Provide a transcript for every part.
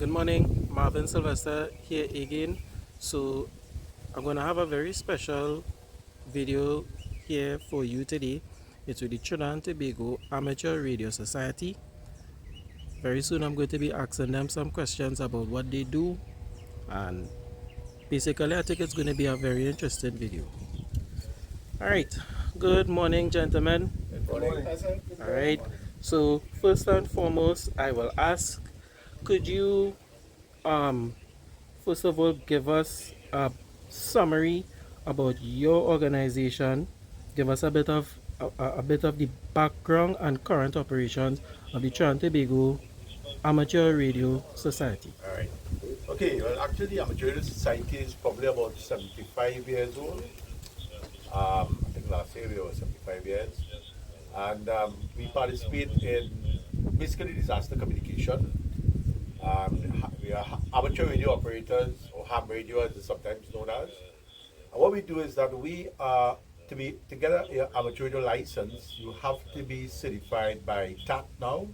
Good morning, Marvin Sylvester here again. So I'm gonna have a very special video here for you today. It's with the Trinidad and Tobago Amateur Radio Society. Very soon I'm going to be asking them some questions about what they do, and basically I think it's going to be a very interesting video. Alright, good morning gentlemen. Good morning. Alright, so first and foremost I will ask, could you first of all give us a summary about your organization, give us a bit of the background and current operations of the Trinidad and Tobago Amateur Radio Society. All right. Okay, well, actually, the Amateur Radio Society is probably about 75 years old. I think last year we were 75 years. And we participate in basically disaster communication. We are amateur radio operators, or ham radio as it's sometimes known as. And what we do is that to get an amateur radio license, you have to be certified by TAT now.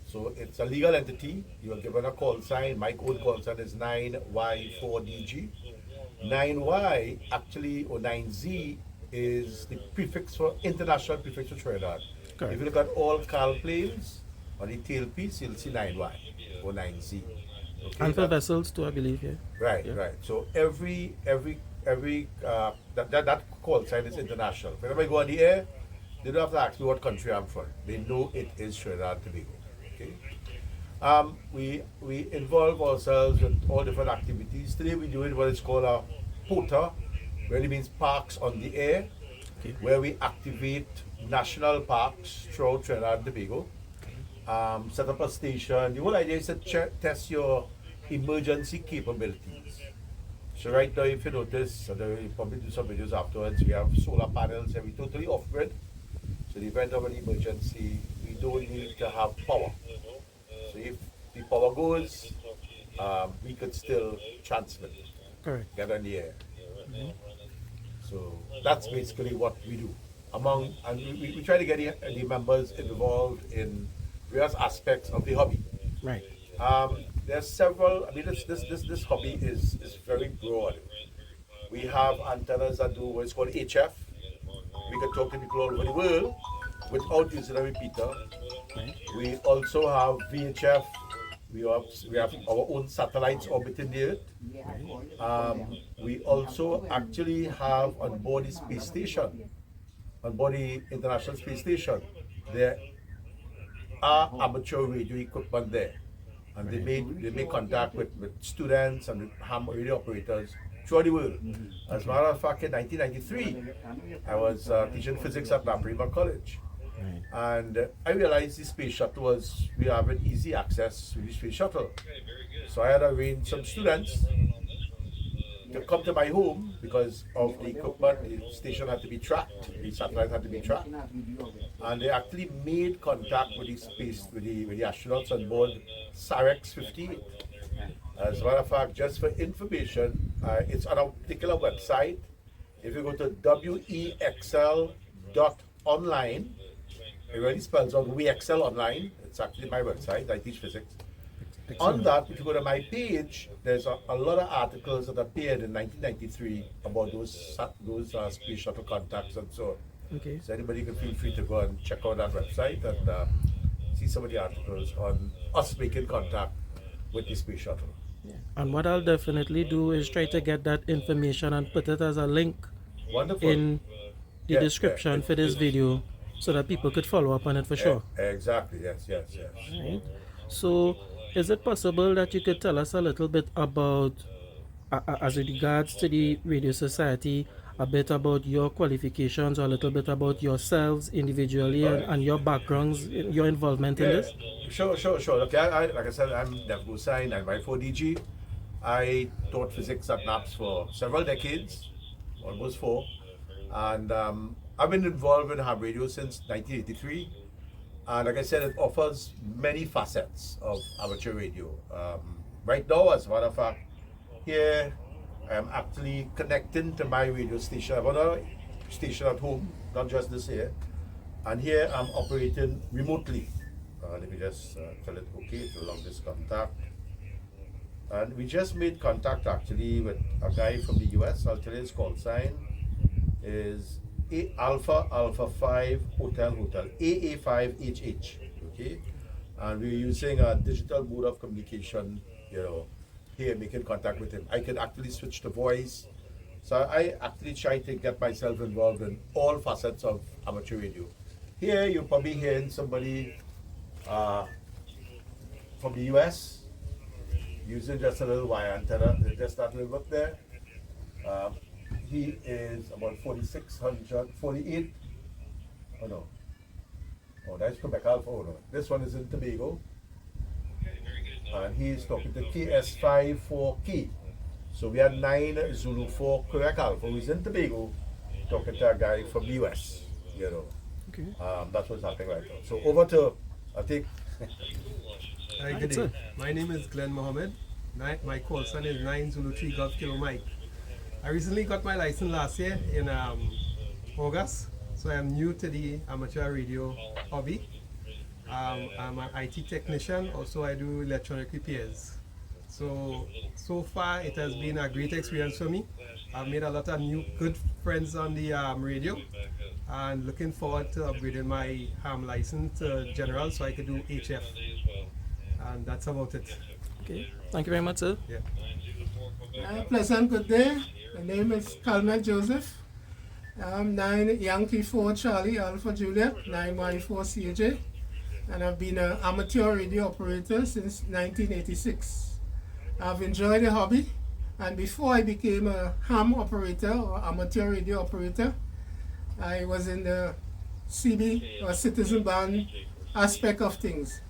So it's a legal entity. You are given a call sign. My code call sign is 9Y4DG. 9Y actually, or 9Z, is the prefix for international prefix for Trinidad. Correct. If you look at all CAL planes on the tailpiece, you'll see 9Y or 9Z. Okay, And for vessels too, I believe, yeah. Right, Yeah. right. So that call sign is international. Whenever I go on the air, they don't have to ask me what country I'm from. They know it is Trinidad and Tobago. Okay. We involve ourselves with all different activities. Today we're doing what is called a POTA, really means parks on the air, Okay. where we activate national parks throughout Trinidad and Tobago. Set up a station. The whole idea is to test your emergency capabilities. So right now, if you notice, and we'll probably do some videos afterwards, we have solar panels and we're totally off-grid. So in the event of an emergency, we don't need to have power. So if the power goes, we could still transmit, Correct. get on the air. So that's basically what we do. And we try to get the members involved in various aspects of the hobby. Right. There's several. I mean, this hobby is very broad. We have antennas that do what's called HF. We can talk to people all over the world without using a repeater. Right. We also have VHF. We have our own satellites orbiting the Earth. We also actually have on board the space station, on board the International Space Station, there are amateur radio equipment there. And they make contact with students and with ham radio operators throughout the world. As a matter of fact, in 1993, I was teaching physics at Naparima College. Right. And I realized the space shuttle we having easy access to the space shuttle. So I had arranged some students to come to my home because of the equipment. The station had to be tracked, the satellite had to be tracked. And they actually made contact with the astronauts on board Sarex 58. As a matter of fact, just for information, it's on a particular website. If you go to wexl.online, it really spells out WeExcel Online. It's actually my website. I teach physics. On that, if you go to my page, there's a lot of articles that appeared in 1993 about those space shuttle contacts and so on. Okay. So anybody can feel free to go and check out that website and see some of the articles on us making contact with the space shuttle. Yeah. And what I'll definitely do is try to get that information and put it as a link Wonderful. in the Yeah, description yeah. for this video so that people could follow up on it for sure. Exactly. Yes. Right. So, is it possible that you could tell us a little bit about, as regards to the Radio Society, a bit about your qualifications or a little bit about yourselves individually and your backgrounds, your involvement in this? Sure. Okay, like I said, I'm Dev Gusain, I'm Y4DG. I taught physics at NAPS for several decades, almost 4. And I've been involved in ham radio since 1983. And like I said, it offers many facets of amateur radio. Right now, as a matter of fact, here I'm actually connecting to my radio station. I've got a station at home, not just this here. And here I'm operating remotely. Let me just tell it okay to long this contact. And we just made contact actually with a guy from the US. I'll tell you his call sign is Alpha Alpha 5 Hotel Hotel AA5HH. Okay, and we're using a digital mode of communication. Here making contact with him. I can actually switch to voice. So I actually try to get myself involved in all facets of amateur radio. Here you're probably hearing somebody uh, from the US using just a little wire antenna, just that little up there. Um, he is about 4,600, 48. Oh no. Oh, that's Quebec Alpha. Oh no. This one is in Tobago. And he is talking to KS5 4K. So we had 9 Zulu 4 Quebec Alpha, who is in Tobago, talking to a guy from the US. Okay. That's what's happening right now. So over to Atik. Hi, good day. My name is Glenn Mohammed. My call sign is 9 Zulu 3 Golf Kilo Mike. I recently got my license last year in August, so I'm new to the amateur radio hobby. I'm an IT technician, also I do electronic repairs. So far it has been a great experience for me. I've made a lot of new good friends on the radio, and looking forward to upgrading my ham license to general so I could do HF. And that's about it. Okay. Thank you very much, sir. Yeah. Pleasant good day. My name is Calmet Joseph. I'm 9 Yankee 4 Charlie Alpha Juliet 9Y4 CJ, and I've been an amateur radio operator since 1986. I've enjoyed the hobby, and before I became a ham operator or amateur radio operator, I was in the CB or citizen band aspect of things.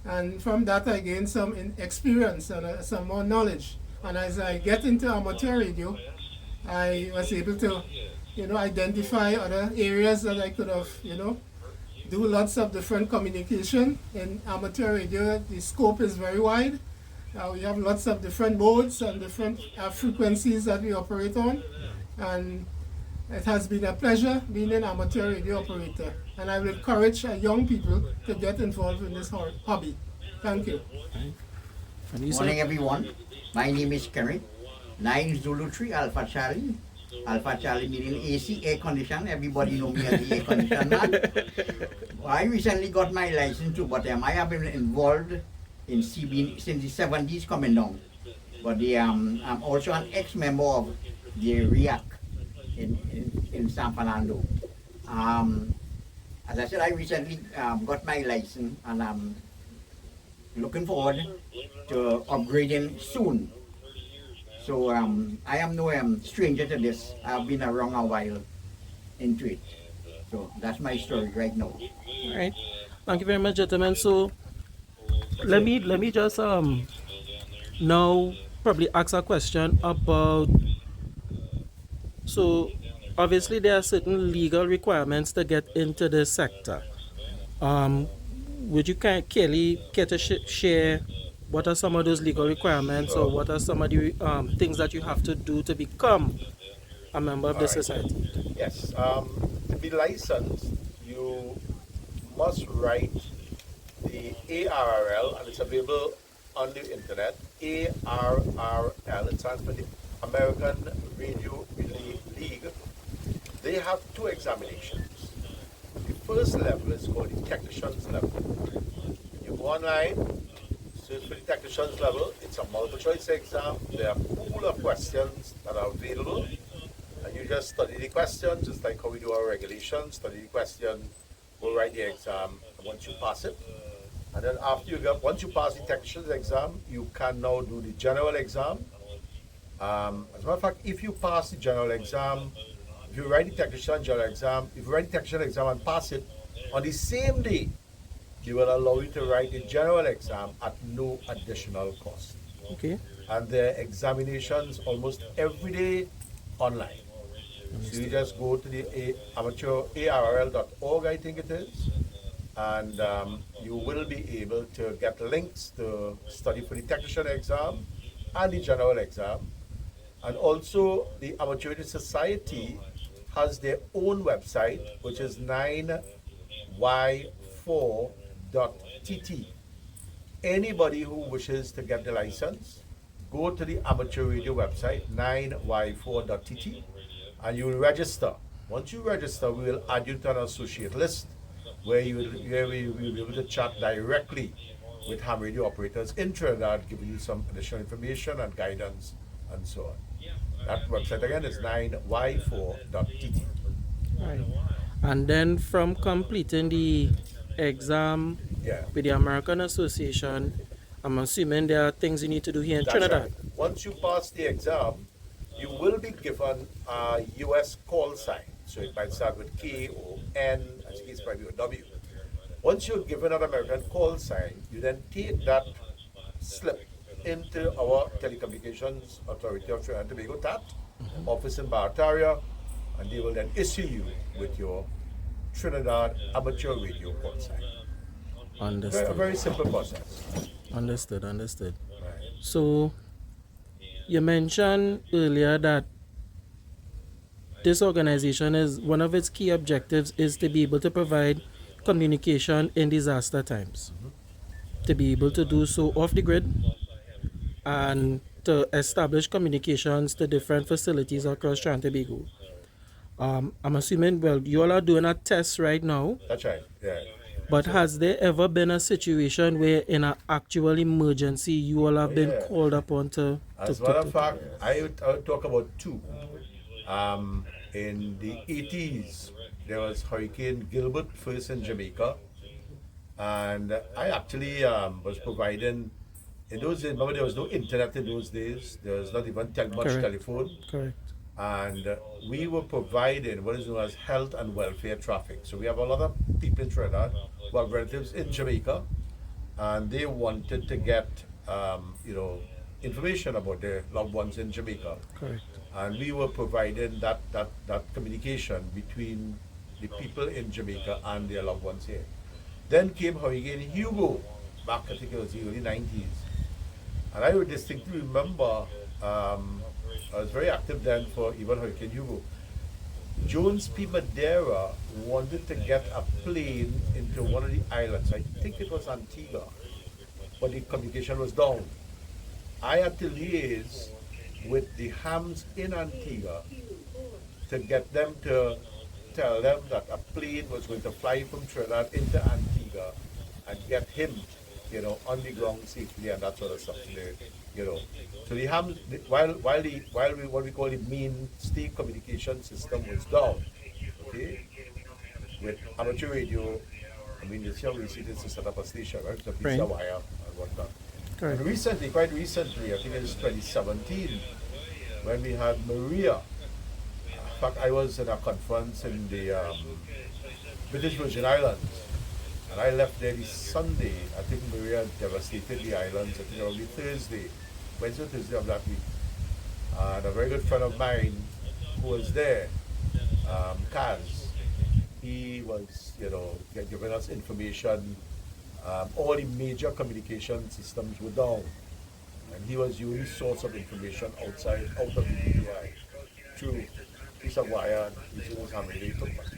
And from that I gained some experience and some more knowledge. And as I get into amateur radio, I was able to, identify other areas that I could have, do lots of different communication. In amateur radio, the scope is very wide. We have lots of different modes and different frequencies that we operate on. And it has been a pleasure being an amateur radio operator. And I will encourage young people to get involved in this hobby. Thank you. And you, Morning sir? everyone. My name is Kerry. 9 Zulu 3 Alpha Charlie. Alpha Charlie meaning AC, air condition. Everybody know me as the air condition man. I recently got my license too, but I have been involved in CB since the 70s coming down. But I'm also an ex-member of the REAC in San Fernando. As I said, I recently got my license, and I'm looking forward to upgrading soon. So I am no stranger to this. I've been around a while into it. So that's my story right now. All right. Thank you very much, gentlemen. So let me just now probably ask a question about. So obviously there are certain legal requirements to get into this sector. Would you care to share what are some of those legal requirements, or what are some of the things that you have to do to become a member of the society? Yes. To be licensed, you must write the ARRL, and it's available on the internet. ARRL, it stands for the American Radio Relay League. They have 2 examinations. The first level is called the technician's level. You go online, search for the technician's level. It's a multiple choice exam. There are a pool of questions that are available, and you just study the questions, just like how we do our regulations. Study the question, go write the exam, and once you pass it, and then once you pass the technician's exam, you can now do the general exam. As a matter of fact, if you pass the general exam, if you write the technician general exam, if you write the technician exam and pass it, on the same day, they will allow you to write the general exam at no additional cost. Okay. And the examinations almost every day online. So you just go to the amateur ARRL.org, I think it is, and you will be able to get links to study for the technician exam and the general exam. And also the Amateur Radio Society has their own website, which is 9y4.tt. Anybody who wishes to get the license go to the amateur radio website, 9y4.tt, and you will register. Once you register, we will add you to an associate list where we will be able to chat directly with ham radio operators in Trinidad, giving you some additional information and guidance and so on. That website again is 9y4.tt. Right. And then from completing the exam Yeah. with the American Association, I'm assuming there are things you need to do here in That's Trinidad. right. Once you pass the exam, you will be given a US call sign. So it might start with K or N, I think it's probably a W. Once you're given an American call sign, you then take that slip into our Telecommunications Authority of Trinidad and Tobago, TAT, office in Barataria, and they will then issue you with your Trinidad amateur radio call sign. A Understood. very simple process. Understood. Understood. Right. So you mentioned earlier that this organization is one of its key objectives is to be able to provide communication in disaster times. To be able to do so off the grid and to establish communications to different facilities across Trinidad and Tobago. I'm assuming, well, you all are doing a test right now, That's right. Yeah. but has there ever been a situation where in an actual emergency you all have been Yeah. called upon to As a matter of fact, I would talk about two. In the 80s, there was Hurricane Gilbert first in Jamaica, and I actually was providing, in those days, remember there was no internet in those days, there was not even much Correct. telephone, Correct. and we were providing what is known as health and welfare traffic. So we have a lot of people in Trinidad who have relatives in Jamaica, and they wanted to get, information about their loved ones in Jamaica. Correct. And we were providing that communication between the people in Jamaica and their loved ones here. Then came Hurricane Hugo, back I think it was the early 90s. And I would distinctly remember, I was very active then for even Hurricane Hugo. Jones P. Madeira wanted to get a plane into one of the islands, I think it was Antigua, but the communication was down. I had to liaise with the hams in Antigua to get them to tell them that a plane was going to fly from Trinidad into Antigua and get him, on the ground safely and that sort of stuff. So the hams, while we what we call the mainstay communication system was down, okay, with amateur radio. I mean, it's how easy it is to set up a station, right? It's a piece Right. of wire and whatnot. Correct. And recently, quite recently, I think it was 2017, when we had Maria. In fact, I was in a conference in the British Virgin Islands, and I left there this Sunday. I think Maria devastated the islands. I think it was Thursday, Wednesday or Thursday of that week. And a very good friend of mine who was there, Kaz, he was, giving us information. All the major communication systems were down, and he was the only source of information out of the BBI through piece of wire and using his hand radio equipment.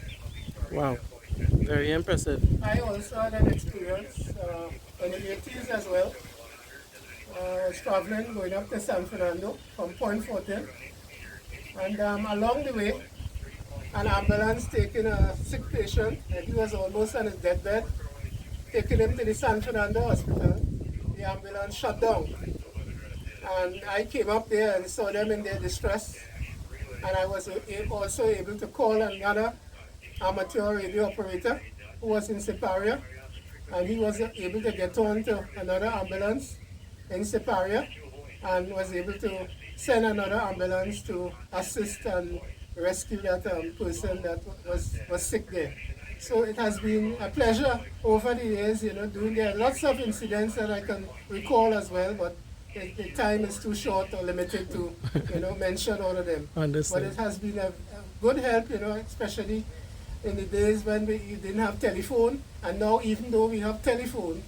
Wow. Very impressive. I also had an experience in the 80s as well. I was traveling, going up to San Fernando from Point 14. And along the way, an ambulance taking a sick patient, and he was almost on his deathbed, taking him to the San Fernando hospital. The ambulance shut down. And I came up there and saw them in their distress. And I was also able to call another amateur radio operator who was in Siparia, and he was able to get on to another ambulance in Siparia and was able to send another ambulance to assist and rescue that person that was sick there. So it has been a pleasure over the years, doing there. Lots of incidents that I can recall as well, but the time is too short or limited to, mention all of them. Understood. But it has been a good help, especially in the days when we didn't have telephone, and now even though we have telephone,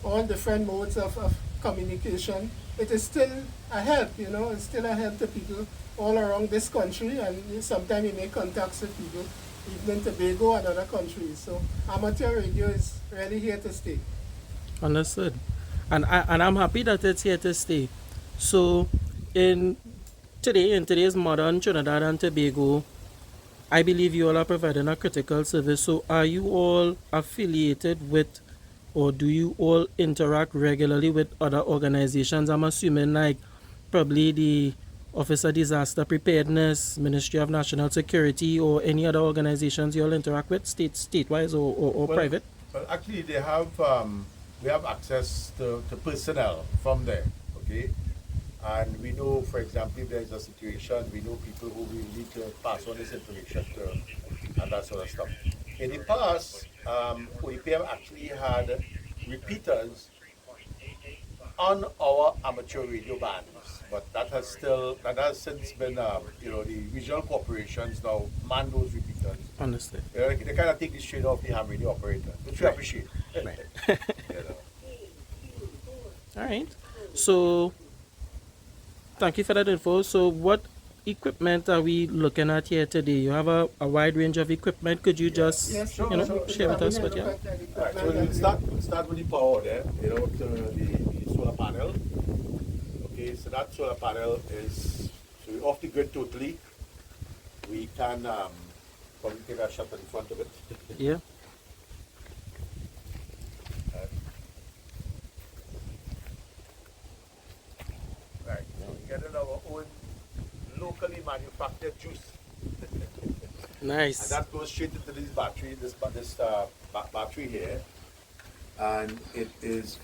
all different modes of communication, it is still a help, it's still a help to people all around this country, and sometimes we make contacts with people even in Tobago and other countries. So amateur radio is really here to stay. Understood. and I'm happy that it's here to stay. So, in in today's modern Trinidad and Tobago, I believe you all are providing a critical service. So, are you all affiliated with, or do you all interact regularly with other organizations? I'm assuming like probably the Office of Disaster Preparedness, Ministry of National Security, or any other organizations you all interact with, state-wise or Well, private? well, actually, we have access to personnel from there, okay? And we know, for example, if there's a situation, we know people who we need to pass on this information to and that sort of stuff. In the past, OEPM actually had repeaters on our amateur radio bands, but that has since been, the regional corporations now man those repeaters. Understood. They kind of take the shade off the ham radio operator, which we appreciate. Right. You know. All right. So, thank you for that info. So, what equipment are we looking at here today? You have a wide range of equipment. Could you just, Yes, sure, share with us what you have? Right, so we'll start with the power there, to the solar panel. Okay, so that solar panel is off the grid totally. We can probably take a shot at the front of it. Yeah. Right, so we get our own locally manufactured juice. Nice. And that goes straight into this battery, battery here. And it is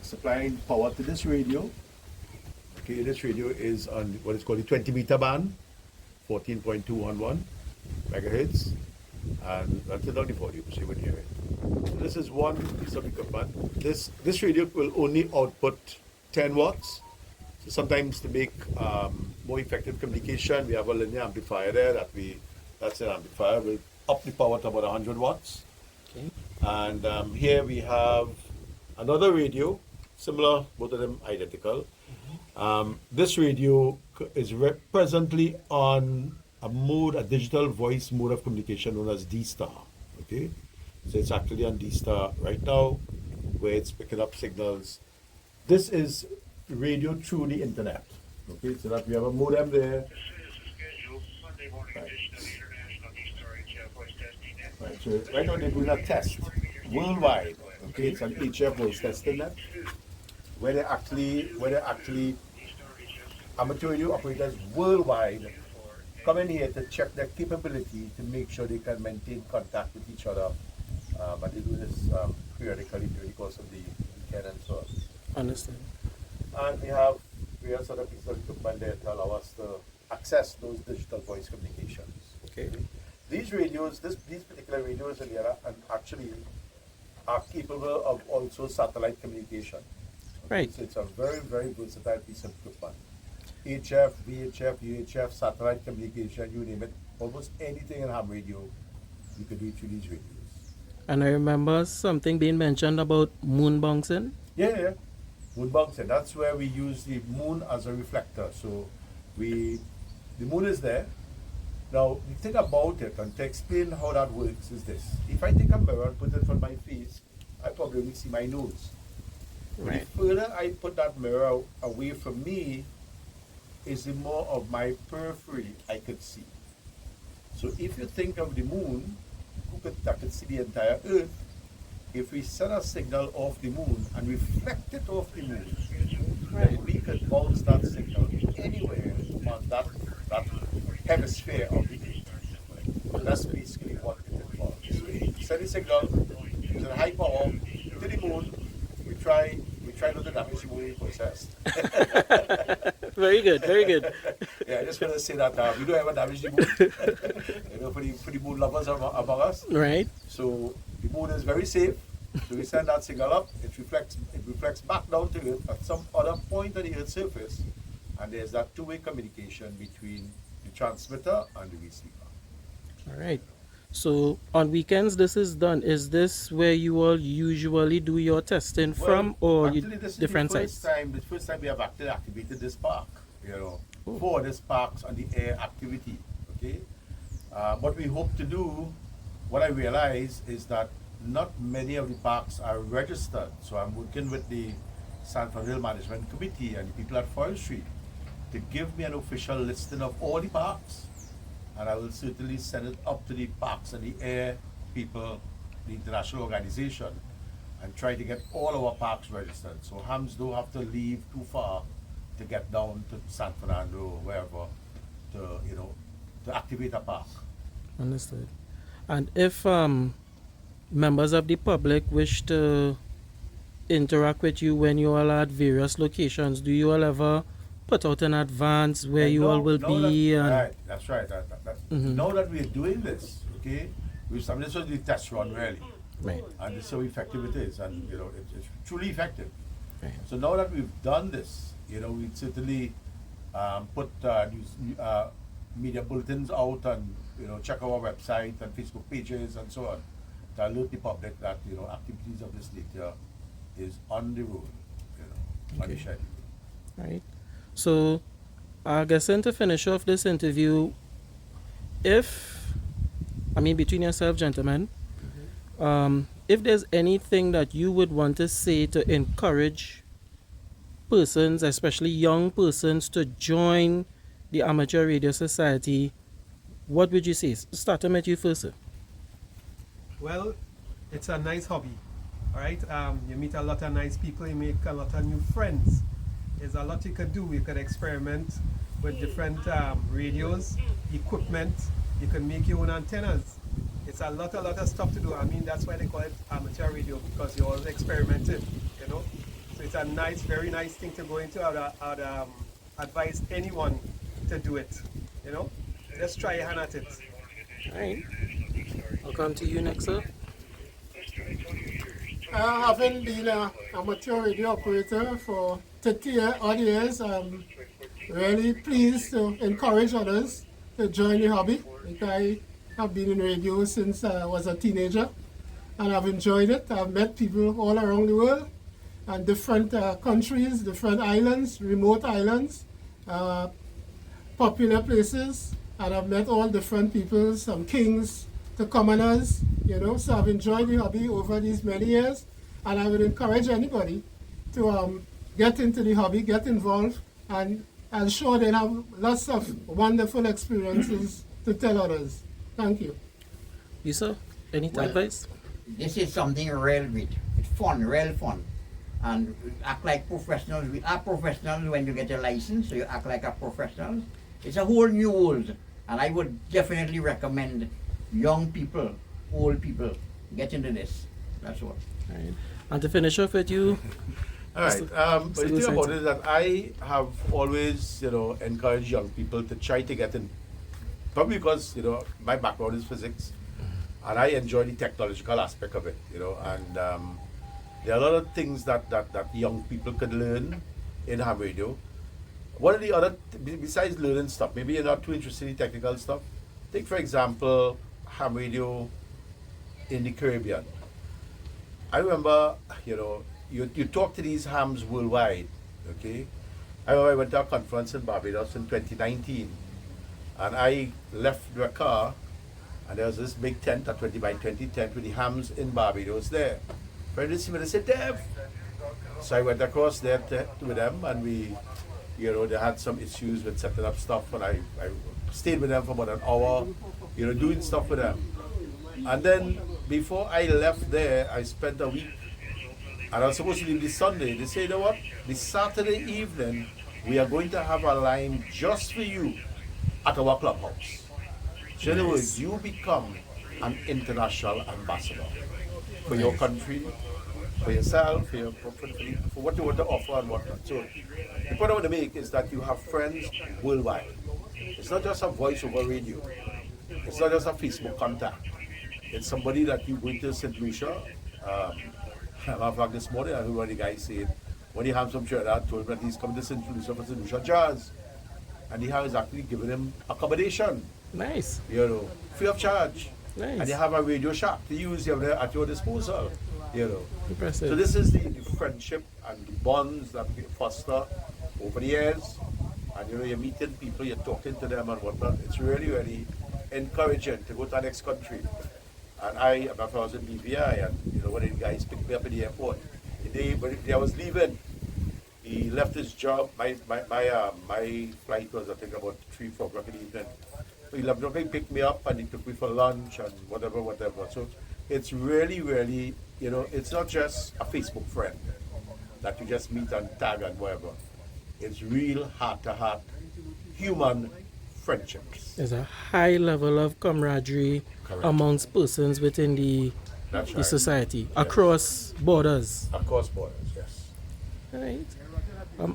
supplying power to this radio. Okay, this radio is on what is called the 20-meter band, 14.211 megahertz. And that's it on the volume, so you would hear it. So this is one piece of equipment. This radio will only output 10 watts. So sometimes to make more effective communication, we have a linear amplifier there that's an amplifier. We'll up the power to about 100 watts. Okay. And here we have another radio, similar, both of them identical. This radio is presently on a digital voice mode of communication known as D-Star. Okay, so it's actually on D-Star right now, where it's picking up signals. This is radio through the internet. Okay, so that we have a modem there. Right, so right now they're doing a test worldwide. Okay, it's an HF voice testing net, where they actually amateur radio operators worldwide come in here to check their capability to make sure they can maintain contact with each other. And they do this periodically during the course of the weekend and so on. Understand. And we have various other pieces of equipment there to allow us to access those digital voice communications. Okay. These radios, these particular radios and actually are capable of also satellite communication. Right. So it's a very, very versatile piece of equipment. HF, VHF, UHF, satellite communication, you name it. Almost anything in ham radio, you can do it through these radios. And I remember something being mentioned about moon bouncing. Yeah. Moon bouncing. That's where we use the moon as a reflector. So the moon is there. Now, the thing about it, and to explain how that works, is this. If I take a mirror and put it in front of my face, I probably only see my nose. Right. The further I put that mirror away from me, is the more of my periphery I could see. So if you think of the moon, that could see the entire Earth. If we send a signal off the moon and reflect it off the moon, then we could bounce that signal anywhere on that hemisphere of the Earth. And that's basically what it involves. So we send a signal using high power to the moon. We try not to damage the moon in the process. Very good, very good. Yeah, I just want to say that we don't ever damage the moon. For the moon lovers among us. Right. So the moon is very safe. So we send that signal up. It reflects back down to Earth at some other point on the Earth's surface, and there's that two-way communication between the transmitter and the receiver. All right. So on weekends this is done. Is this where you all usually do your testing from, or actually, this is different the sites? The first time we have actually activated this park, for this park's on the air activity. Okay, what we hope to do, what I realize is that not many of the parks are registered. So I'm working with the San Fernando Management Committee and the people at Forestry to give me an official listing of all the parks. And I will certainly send it up to the Parks and the Air people, the international organization, and try to get all our parks registered. So hams don't have to leave too far to get down to San Fernando or wherever to, to activate a park. Understood. And if members of the public wish to interact with you when you all are at various locations, do you all ever put out in advance where And you all will be? Right, that's right. Mhm. Now that we're doing this, okay, this was the test run really. Right. And this is how effective it is, and it's truly effective. Right. So now that we've done this, we certainly put media bulletins out and check our website and Facebook pages and so on to alert the public that activities of this nature is on the road, on the Okay. schedule. Right. So, I guess then to finish off this interview, between yourself, gentlemen, if there's anything that you would want to say to encourage persons, especially young persons, to join the Amateur Radio Society, what would you say? Starting with you first, sir. Well, it's a nice hobby, all right? You meet a lot of nice people, you make a lot of new friends. There's a lot you could do. You could experiment with different radios, equipment. You can make your own antennas. It's a lot of stuff to do. That's why they call it amateur radio, because you're always experimenting, So it's a nice, very nice thing to go into. I'd advise anyone to do it, Just try your hand at it. Right. I'll come to you next, sir. Having been an amateur radio operator for 30 odd years, I'm really pleased to encourage others to join the hobby. I have been in radio since I was a teenager, and I've enjoyed it. I've met people all around the world and different countries, different islands, remote islands, popular places, and I've met all different people, some kings to commoners, so I've enjoyed the hobby over these many years, and I would encourage anybody to get into the hobby, get involved, and I'm sure they'll have lots of wonderful experiences to tell others. Thank you. You, sir? Any Well, advice? This is something real great. It's fun, real fun. And we act like professionals. We are professionals when you get a license, so you act like a professional. It's a whole new world. And I would definitely recommend young people, old people, get into this. That's all. Right. And to finish off with you, All right. But the thing Mr. about it is that I have always, encouraged young people to try to get in. Probably because, my background is physics, and I enjoy the technological aspect of it, and there are a lot of things that young people could learn in ham radio. One of the other, besides learning stuff, maybe you're not too interested in technical stuff. Take, for example, ham radio in the Caribbean. I remember, you talk to these hams worldwide, okay? I remember I went to a conference in Barbados in 2019, and I left the car, and there was this big tent, a 20 by 20 tent with the hams in Barbados there. Friend didn't see me, they said, Dev. So I went across there with them, and we, they had some issues with setting up stuff, and I stayed with them for about an hour, doing stuff with them. And then before I left there, I spent a week, and I was supposed to leave this Sunday. They say, you know what? This Saturday evening, we are going to have a line just for you at our clubhouse. So in other words, you become an international ambassador for your country, for yourself, for what you want to offer and whatnot. So the point I want to make is that you have friends worldwide. It's not just a voice over radio. It's not just a Facebook contact. It's somebody that you go into St. Lucia. Matter of fact, this morning I heard one of the guys saying, when he has some Trinidad, told him that he's coming to St. Lucia for St. Lucia Jazz. And he has actually given him accommodation, nice. free of charge. Nice. And you have a radio shack to use at your disposal, Impressive. So this is the friendship and the bonds that we foster over the years. And you're meeting people, you're talking to them and whatnot. It's really, really encouraging to go to the next country And my friend was in BVI, and you know, when the guys picked me up in the airport, the day when I was leaving, he left his job. My flight was, I think, about 3, 4 o'clock in the evening. So he left, he picked me up and he took me for lunch and whatever. So it's really, really, you know, it's not just a Facebook friend that you just meet and tag and whatever. It's real heart-to-heart human friendships. There's a high level of camaraderie Correct. amongst persons within the That's the right. society Yes. across borders. Across borders, yes. Right.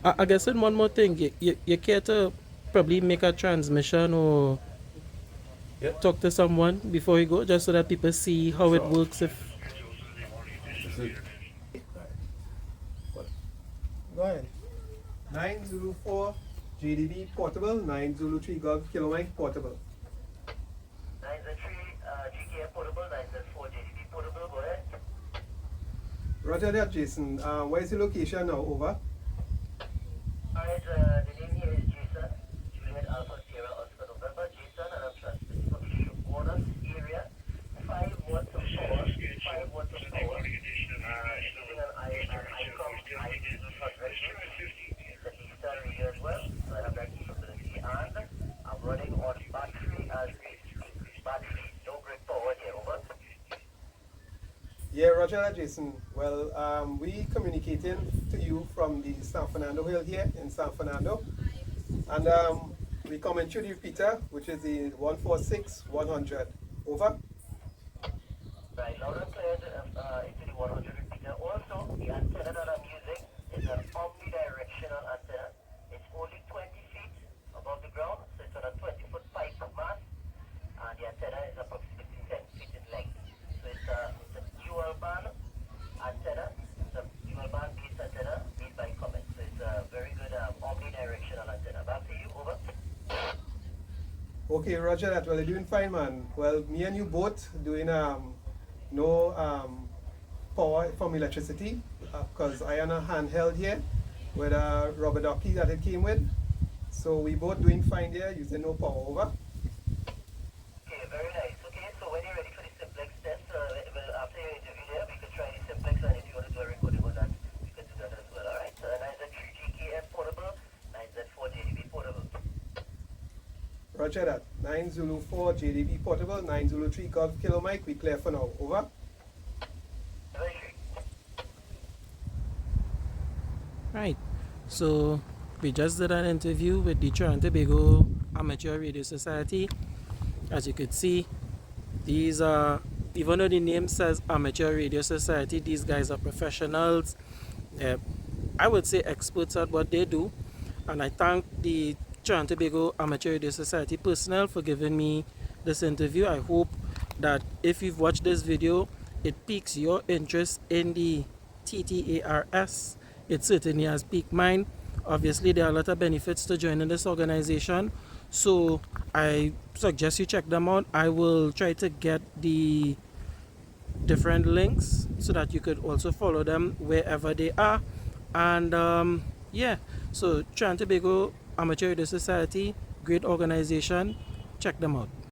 I guess in one more thing, you care to probably make a transmission or Yeah. talk to someone before you go, just so that people see how it Sure. works. If This is- Go ahead. 9 Zulu 4 JDB portable, 9 Zulu 3 Golf Kilo Mike portable. 9Z3 GKF portable, 9Z4 JDB portable, go ahead. Roger that, Jason. Where is the location now? Over. Alright, the name here is Jason, Juliet Alpha Sierra Oscar November, Jason, and I'm transmitting from the Shogunas area. 5 watts of power, 5 watts of power, using an ICOM ID transmission. It's an Eastern radio as well, so I have that capability, and I'm running on battery as we speak. Battery, no grid power here, over. Yeah, Roger that, Jason. Well, we communicating to you from the San Fernando Hill here in San Fernando. And we coming through the repeater, which is the 146-100. Over. Right, loud and clear into the 100 repeater. Also, the antenna that I'm using is an omnidirectional antenna. It's only 20 feet above the ground, so it's on a 20-foot pipe mast, and the antenna is approximately 10 feet in length. So it's a dual band antenna. It's a dual band based antenna made by Comet. So it's a very good omnidirectional antenna. Back to you, over. Okay, Roger that. Well, you're doing fine, man. Well, me and you both doing no power from electricity, because I am a handheld here with a rubber ducky that it came with. So we both doing fine there, using no power. Over. Okay, very nice. Okay, so when you're ready for the simplex test, well, after your interview there, we could try the simplex, and if you want to do a recording on that, we could do that as well, alright? So 9Z3 GKF portable, 9Z4 JDB portable. Roger that. 9 Zulu 4 JDB portable, 9 Zulu 3 Golf Kilo Mike. We clear for now. Over. Very sure. right, so we just did an interview with the Trinidad and Tobago Amateur Radio Society. As you could see, these are, even though the name says Amateur Radio Society, these guys are professionals. I would say experts at what they do, and I thank the Trinidad and Tobago Amateur Radio Society personnel for giving me this interview. I hope that if you've watched this video, it piques your interest in the TTARS. It certainly has piqued mine. Obviously, there are a lot of benefits to joining this organization, so I suggest you check them out. I will try to get the different links so that you could also follow them wherever they are. And yeah, so Trinidad and Tobago Amateur Radio Society, great organization. Check them out.